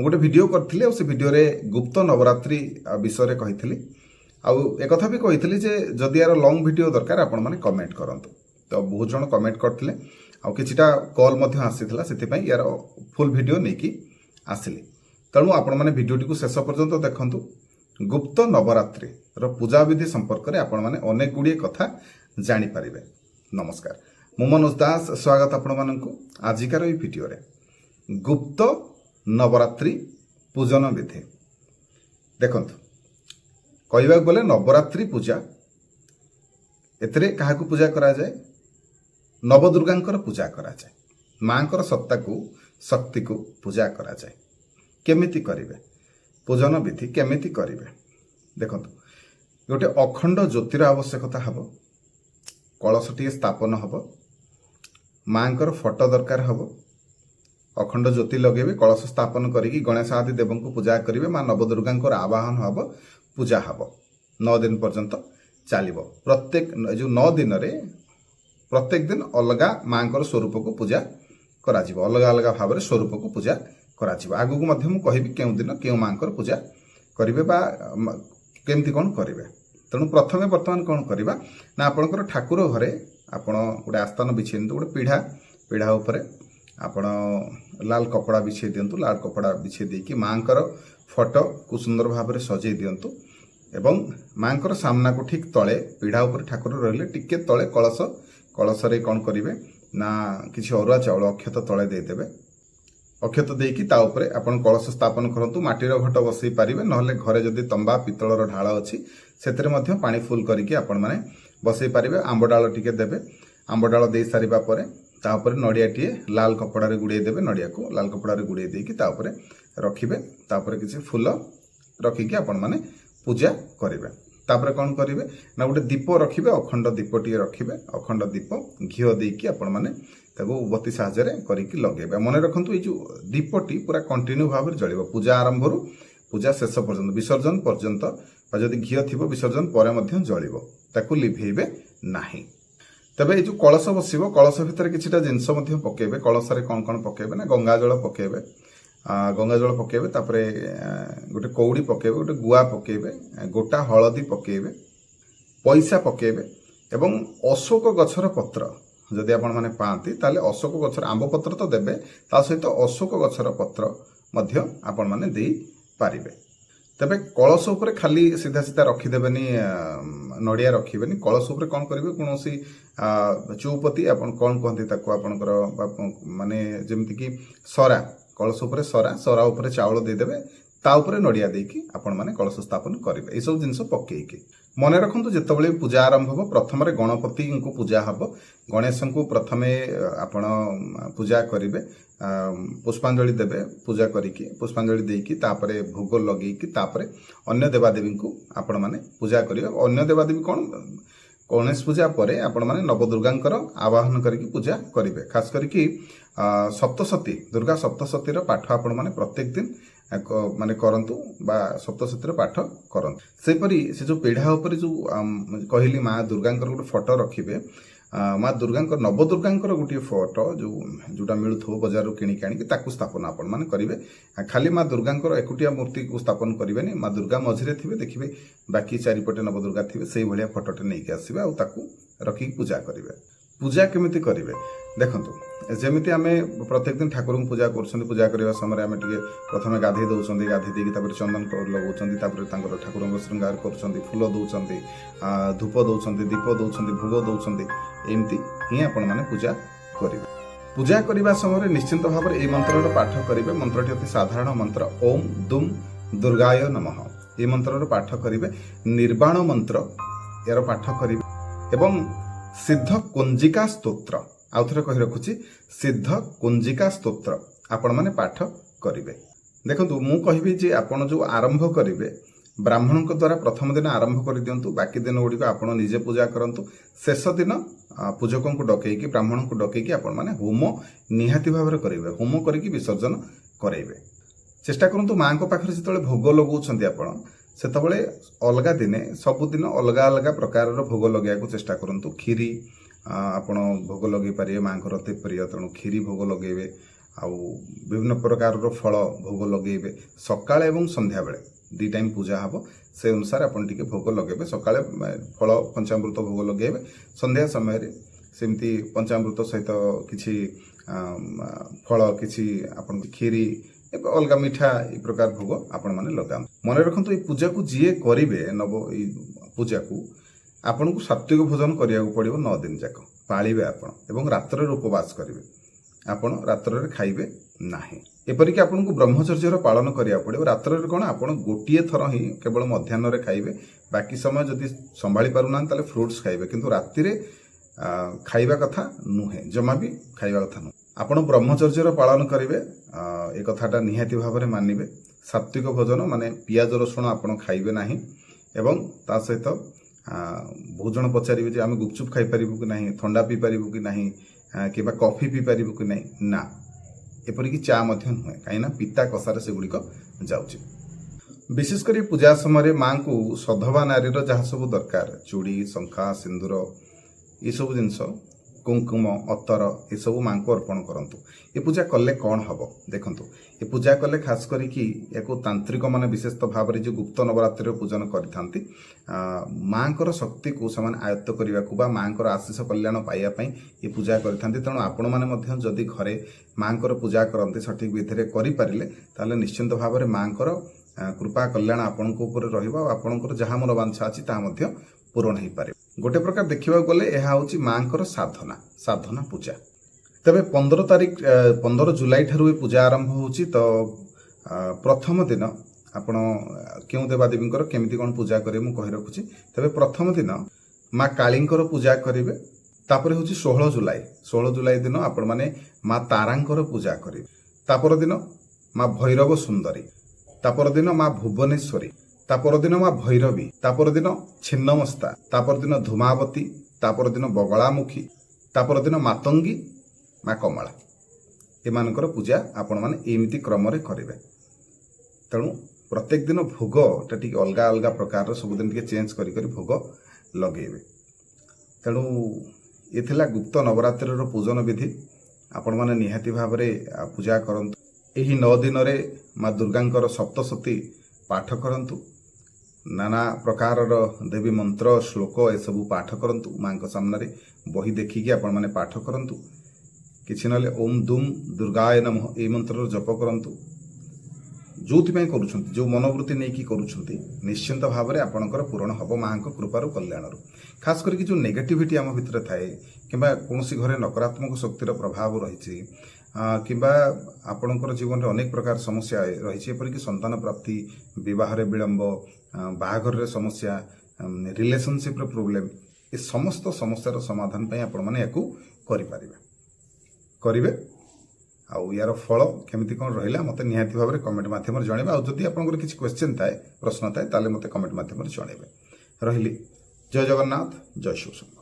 गोटे वीडियो करथिले से वीडियो रे गुप्त नवरात्रि विषय कही एक भी कही जे जदि यार लॉन्ग वीडियो दरकार आपण माने कमेंट करंतु। तो बहुत जन कमेंट करथिले आ किछिटा कॉल मध्य आसीथिला सेति यार फुल वीडियो नेकी आसिली। तेणु आपण माने वीडियोटी को शेष पर्यंत देखंतु। गुप्त नवरात्रि रो पूजा विधि संपर्क में आपण माने अनेक गुड़िए कथा जानी पारिबे। नमस्कार, मु मनोज दास, स्वागत आपण माननकु आजिकार ई वीडियो रे। गुप्त नवरात्रि पूजन विधि देखंतु। कहबा गले नवरात्रि पूजा एतरे काहाकू पूजा करा जाए? नवदुर्गांकर पूजा करा जाए। मांकर सत्ता को शक्ति को पूजा करा जाए। केमिति करिवे पूजन विधि केमिति करिवे देखंतु। गोटे अखंड ज्योतिर आवश्यकता हबो, कलशटी स्थापन हबो, मांकर फोटो दरकार हबो, अखंड ज्योति लगेबे, कलश स्थापन करिकी गणेश आदि देवों को पूजा करिवे। मां नवदुर्गांकर आवाहन हबो, पूजा हबो। 9 दिन पर्यंत चलिबो। प्रत्येक जो 9 दिन रे प्रत्येक दिन अलगा मांकर स्वरूप को पूजा करा जिवो। अलग अलग भाव में स्वरूप को पूजा करा जिवो। आगु को मध्य मु कहिबि केउ दिन केउ मांकर पूजा करिवे बा केमति कोन करिवे। तेणु प्रथमे वर्तमान कोन करिबा ना आपनकर ठाकुर घरे आपण गोटे आस्थान बिछेंतु। गोटे पीढ़ा उपरे आपण लाल कपड़ा बिछे दियंतु। लाल कपड़ा बिछे देकी मांकर फोटो को सुंदर भाव में सजे दियंतु एवं मांकर सामना को ठीक तले पीढ़ा उपरे ठाकुर रहले टिके तले कलश रे कौन करिवे ना किसी अरुआ चाउल अक्षत तले दे देबे। अक्षत देकी ता उपरे आपण कलश स्थापन करंतु। माटीर घट बसई पारिबे, नहले घरे जदि तंबा पितलर ढाळ अछि सेतरे मध्य पानी फुल करिके आपण माने बसई पारिबे। आंब डाळ टिके देबे। आंब डाळ देई सारिबा परे ता उपरे नडियाटिए लाल कपड़ा रे गुड़े देबे। नडिया को लाल कपड़ा रे गुड़े देकी ता उपरे रखिबे। ता उपरे किछि फूल रखिके आपण माने पूजा करिवे। तापर कौन करिवे ना गोटे दीप रखिबे, अखंड दीपटी रखिबे। अखंड दीप घिओ देकी आपण माने ताको बत्ती साहाय्य रे करिकी लगेबे। मने रखंतु ए जो दीपटी पूरा कंटिन्यू भाव में जळिबो। पूजा आरंभ रु पूजा शेष पर्यंत, विसर्जन पर्यंत बा जदि घिओ थिबो विसर्जन परे मध्य जळिबो, ताको लिभेइबे नाही। तबे ए जो कलश बसिबो, कलश भितर किछिटा जिंस मध्य पकेबे। कलश रे कोन कोन पकेबे ना गंगा जल पकेबे। गंगा जल पकेबे, तापरे गोटे कौड़ी पकेबे, गोटे गुआ पकेबे, गोटा हलदी पकेबे, पैसा पकेबे एवं अशोक गछर पत्र जदि आपण माने पांती ताले अशोक गछर आंब पत्र तो देबे, ता सहित अशोक गछर पत्र मध्य आपण माने देई पारिबे। तबे कलश उपरे खाली सीधा सीधा रखिदेबेनी, नड़िया रखिबेनी। कलश उपरे कोन करिवे कोनोसी चौपति आपण कोन कहंती ताको आपणकर माने जेमति कि सरा, कलश उपरे सरा उपरे चाउल देदेबे, ता उपरे नड़िया देकी आपण माने कलश स्थापन करिवे। ए सब जिंस पकेइके मने रखंतु जेतबेले पूजा आरंभ हो प्रथम रे गणपति को पूजा हबो। गणेश को प्रथमे आपण पूजा करिवे, पुष्पांजलि देबे। पूजा करिके पुष्पांजलि देकी तापरे भोग लगेकी तापरे अन्य देवादेवी को आपण माने पूजा करिवे। अन्य देवादेवी कोन गणेश पूजा परे आपण माने नवदुर्गांकर आवाहन करिकी पूजा करिवे। खास करिकी सप्तशती दुर्गा सप्तशती रो पाठ आपण माने प्रत्येक दिन माने करंतु बा सप्तशती रो पाठ करंतु। से परी से जो पीढ़ा ऊपर जो कहली मां दुर्गांकर गोटे फोटो रखिबे। मां दुर्गांकर नवदुर्गांकर गोटे फोटो जोटा मिलुथो बाजार रो किणी काणी ताकू स्थापन आपण माने करिवे। खाली मां दुर्गांकर एकुटिया मूर्ति को स्थापन करिवेनी। मां दुर्गा मझिरे थिबे, देखिबे बाकी चारिपटे नवदुर्गा थिबे। सेही भलिया फोटोटे नेकी आसीबे आ ताकू रखी पूजा करिवे। पूजा केमिति करिवे देखंतु। जेमिति आमे प्रत्येक दिन ठाकुर को पूजा करछन, पूजा करबा समय आमे टिके प्रथमे गाधी दउछन, गाधी देकी तापर चंदन लगौछन, तापर तांकर ठाकुर को श्रृंगार करछन, फूल दउछन, धूप दउछन, दीप दउछन, भोग दउछन। एमिति ही आपण माने पूजा करिवे। पूजा करबा समय निश्चित भाव में ए मंत्रर पाठ करिवे। मंत्रटी अति साधारण मंत्र, ओम दुम दुर्गाय नमः। ए मंत्रर पाठ करिवे। निर्वाण मंत्र यार पाठ करिवे एवं सिद्ध कुंजिका स्तोत्र, आउ थरे कहि रखुची, सिद्ध कुंजिका स्तोत्र आपण माने पाठ करिवे। देखंतु मु कहिबी जे आपण जो आरंभ करिवे ब्राह्मण द्वारा प्रथम दिन आरंभ कर दियंतु। बाकी दिन गुड़िक आपण निजे पूजा करंतु। शेष दिन पूजकों को डकैकी, ब्राह्मण को डकैकी आपण माने होम निहाती भाव में करेंगे। होम करिकी विसर्जन करेंगे। चेष्टा करंतु मां को पाखरे जेतबेले भोग लगौछंती आपण सेतबेले अलगा दिने सबुदिन अलगा अलगा प्रकार भोग लगे चेष्टा करंतु। खीरी आपण भोग लगे पारे, मां को अति प्रिय, तेणु खीरी भोग लगेबे। ଆଉ ବିଭିନ୍ନ ପ୍ରକାରର ଫଳ ଭୋଗ ଲଗେଇବେ ସକାଳେ ଏବଂ ସନ୍ଧ୍ୟା ବେଳେ 2 ଟାଇମ୍ ପୂଜା ହେବ ସେ ଅନୁସାରେ ଆପଣ ଟିକେ ଭୋଗ ଲଗେଇବେ ସକାଳେ ଫଳ ପଞ୍ଚାମୃତ ଭୋଗ ଲଗେଇବେ ସନ୍ଧ୍ୟା ସମୟରେ ସେମିତି ପଞ୍ଚାମୃତ ସହିତ କିଛି ଫଳ କିଛି ଆପଣ କ୍ଷୀରି ଅଲଗା ମିଠା ଏ ପ୍ରକାର ଭୋଗ ଆପଣମାନେ ଲଗାନ୍ତୁ ମନେ ରଖନ୍ତୁ ଏଇ ପୂଜାକୁ ଯିଏ କରିବେ ଏଇ ପୂଜାକୁ ଆପଣଙ୍କୁ ସାତ୍विक ଭୋଜନ କରିବାକୁ ପଡ଼ିବ 9 ଦିନ ଯାକ ପାଳିବେ ଆପଣ ଏବଂ ରାତ୍ରରେ ଉପବାସ କରିବେ ଆପଣ ରାତ୍ରରେ ଖାଇବେ ନାହିଁ ଏପରିକି ଆପଣଙ୍କୁ ବ୍ରହ୍ମଚର୍ଯ୍ୟର ପାଳନ କରିବାକୁ ପଡ଼ିବ ରାତ୍ରରେ କ'ଣ ଆପଣ ଗୋଟିଏ ଥର ହିଁ କେବଳ ମଧ୍ୟାହ୍ନରେ ଖାଇବେ ବାକି ସମୟ ଯଦି ସମ୍ଭାଳି ପାରୁନାହାନ୍ତି ତାହେଲେ ଫ୍ରୁଟ୍ସ ଖାଇବେ କିନ୍ତୁ ରାତିରେ ଖାଇବା କଥା ନୁହେଁ ଜମା ବି ଖାଇବା କଥା ନୁହେଁ ଆପଣ ବ୍ରହ୍ମଚର୍ଯ୍ୟର ପାଳନ କରିବେ ଏ କଥାଟା ନିହାତି ଭାବରେ ମାନିବେ ସାତ୍विक ଭୋଜନ ମାନେ ପିଆଜ ରସୁଣ ଆପଣ ଖାଇବେ ନାହିଁ ଏବଂ ତା ସହିତ ବହୁତ ଜଣ ପଚାରିବେ ଯେ ଆମେ ଗୁପଚୁପ ଖାଇପାରିବୁ କି ନାହିଁ ଥଣ୍ଡା ପିଇପାରିବୁ କି ନାହିଁ କିମ୍ବା କଫି ପିଇପାରିବୁ କି ନାହିଁ ନା ଏପରିକି ଚା ମଧ୍ୟ ନୁହେଁ କାହିଁକିନା ପିତା କଷାରେ ସେଗୁଡ଼ିକ ଯାଉଛି ବିଶେଷ କରି ପୂଜା ସମୟରେ ମାଙ୍କୁ ସଧବା ନାରୀର ଯାହା ସବୁ ଦରକାର ଚୁଡ଼ି ଶଙ୍ଖା ସିନ୍ଦୁର ଏସବୁ ଜିନିଷ କୁଙ୍କୁମ ଅତର ଏସବୁ ମାଙ୍କୁ ଅର୍ପଣ କରନ୍ତୁ ଏ ପୂଜା କଲେ କ'ଣ ହେବ ଦେଖନ୍ତୁ ଏ ପୂଜା କଲେ ଖାସ କରିକି ୟାକୁ ତାନ୍ତ୍ରିକ ମାନେ ବିଶେଷ ଭାବରେ ଯେଉଁ ଗୁପ୍ତ ନବରାତ୍ରିର ପୂଜନ କରିଥାନ୍ତି ମାଙ୍କର ଶକ୍ତିକୁ ସେମାନେ ଆୟତ୍ତ କରିବାକୁ ବା ମାଙ୍କର ଆଶିଷ କଲ୍ୟାଣ ପାଇବା ପାଇଁ ଏ ପୂଜା କରିଥାନ୍ତି ତେଣୁ ଆପଣମାନେ ମଧ୍ୟ ଯଦି ଘରେ ମାଙ୍କର ପୂଜା କରନ୍ତି ସଠିକ ବିଧିରେ କରିପାରିଲେ ତାହେଲେ ନିଶ୍ଚିନ୍ତ ଭାବରେ ମାଙ୍କର କୃପା କଲ୍ୟାଣ ଆପଣଙ୍କ ଉପରେ ରହିବ ଆଉ ଆପଣଙ୍କର ଯାହା ମନୋବାଞ୍ଛା ଅଛି ତାହା ମଧ୍ୟ ପୂରଣ ହେଇପାରିବ ଗୋଟେ ପ୍ରକାର ଦେଖିବାକୁ ଗଲେ ଏହା ହେଉଛି ମାଙ୍କର ସାଧନା ପୂଜା ତେବେ 15 ଜୁଲାଇ ଠାରୁ ଏ ପୂଜା ଆରମ୍ଭ ହେଉଛି ତ ପ୍ରଥମ ଦିନ ଆପଣ କେଉଁ ଦେବାଦେବୀଙ୍କର କେମିତି କ'ଣ ପୂଜା କରିବେ ମୁଁ କହି ରଖୁଛି ତେବେ ପ୍ରଥମ ଦିନ ମା କାଳୀଙ୍କର ପୂଜା କରିବେ ତାପରେ ହେଉଛି 16 ଜୁଲାଇ ଦିନ ଆପଣମାନେ ମା ତାରାଙ୍କର ପୂଜା କରିବେ ତାପର ଦିନ ମା ଭୈରବ ସୁନ୍ଦରୀ ତାପର ଦିନ ମା ଭୁବନେଶ୍ୱରୀ ତାପର ଦିନ ମା ଭୈରବୀ ତାପର ଦିନ ଛିନ୍ନମସ୍ତା ତାପର ଦିନ ଧୂମାବତୀ ତାପର ଦିନ ବଗଳାମୁଖୀ ତାପର ଦିନ ମାତଙ୍ଗୀ ମା କମଳା ଏମାନଙ୍କର ପୂଜା ଆପଣମାନେ ଏମିତି କ୍ରମରେ କରିବେ ତେଣୁ ପ୍ରତ୍ୟେକ ଦିନ ଭୋଗଟା ଟିକେ ଅଲଗା ଅଲଗା ପ୍ରକାରର ସବୁଦିନ ଟିକେ ଚେଞ୍ଜ କରି ଭୋଗ ଲଗେଇବେ ତେଣୁ ଏ ଥିଲା ଗୁପ୍ତ ନବରାତ୍ରିର ପୂଜନ ବିଧି ଆପଣମାନେ ନିହାତି ଭାବରେ ପୂଜା କରନ୍ତୁ ଏହି 9 ଦିନରେ ମା ଦୁର୍ଗାଙ୍କର ସପ୍ତଶତୀ ପାଠ କରନ୍ତୁ ନାନା ପ୍ରକାରର ଦେବୀ ମନ୍ତ୍ର ଶ୍ଲୋକ ଏସବୁ ପାଠ କରନ୍ତୁ ମାଙ୍କ ସାମ୍ନାରେ ବହି ଦେଖିକି ଆପଣମାନେ ପାଠ କରନ୍ତୁ କିଛି ନହେଲେ ଓମ୍ ଦୁମ୍ ଦୁର୍ଗାୟ ନମଃ ଏହି ମନ୍ତ୍ରର ଜପ କରନ୍ତୁ ଯୋଉଥିପାଇଁ କରୁଛନ୍ତି ଯେଉଁ ମନୋବୃତ୍ତି ନେଇକି କରୁଛନ୍ତି ନିଶ୍ଚିନ୍ତ ଭାବରେ ଆପଣଙ୍କର ପୂରଣ ହେବ ମାଙ୍କ କୃପାରୁ କଲ୍ୟାଣରୁ ଖାସ କରିକି ଯେଉଁ ନେଗେଟିଭିଟି ଆମ ଭିତରେ ଥାଏ କିମ୍ବା କୌଣସି ଘରେ ନକାରାତ୍ମକ ଶକ୍ତିର ପ୍ରଭାବ ରହିଛି କିମ୍ବା ଆପଣଙ୍କର ଜୀବନରେ ଅନେକ ପ୍ରକାର ସମସ୍ୟା ରହିଛି ଏପରିକି ସନ୍ତାନ ପ୍ରାପ୍ତି ବିବାହରେ ବିଳମ୍ବ ବାହାଘରରେ ସମସ୍ୟା ରିଲେସନସିପ୍ର ପ୍ରୋବ୍ଲେମ୍ ଏ ସମସ୍ତ ସମସ୍ୟାର ସମାଧାନ ପାଇଁ ଆପଣମାନେ ୟାକୁ କରିବେ ଆଉ ୟାର ଫଳ କେମିତି କ'ଣ ରହିଲା ମୋତେ ନିହାତି ଭାବରେ କମେଣ୍ଟ ମାଧ୍ୟମରେ ଜଣାଇବେ ଆଉ ଯଦି ଆପଣଙ୍କର କିଛି କ୍ୱେଶ୍ଚିନ୍ ଥାଏ ପ୍ରଶ୍ନ ଥାଏ ତାହେଲେ ମୋତେ କମେଣ୍ଟ ମାଧ୍ୟମରେ ଜଣାଇବେ ରହିଲି ଜୟ ଜଗନ୍ନାଥ ଜୟ ଶିବ।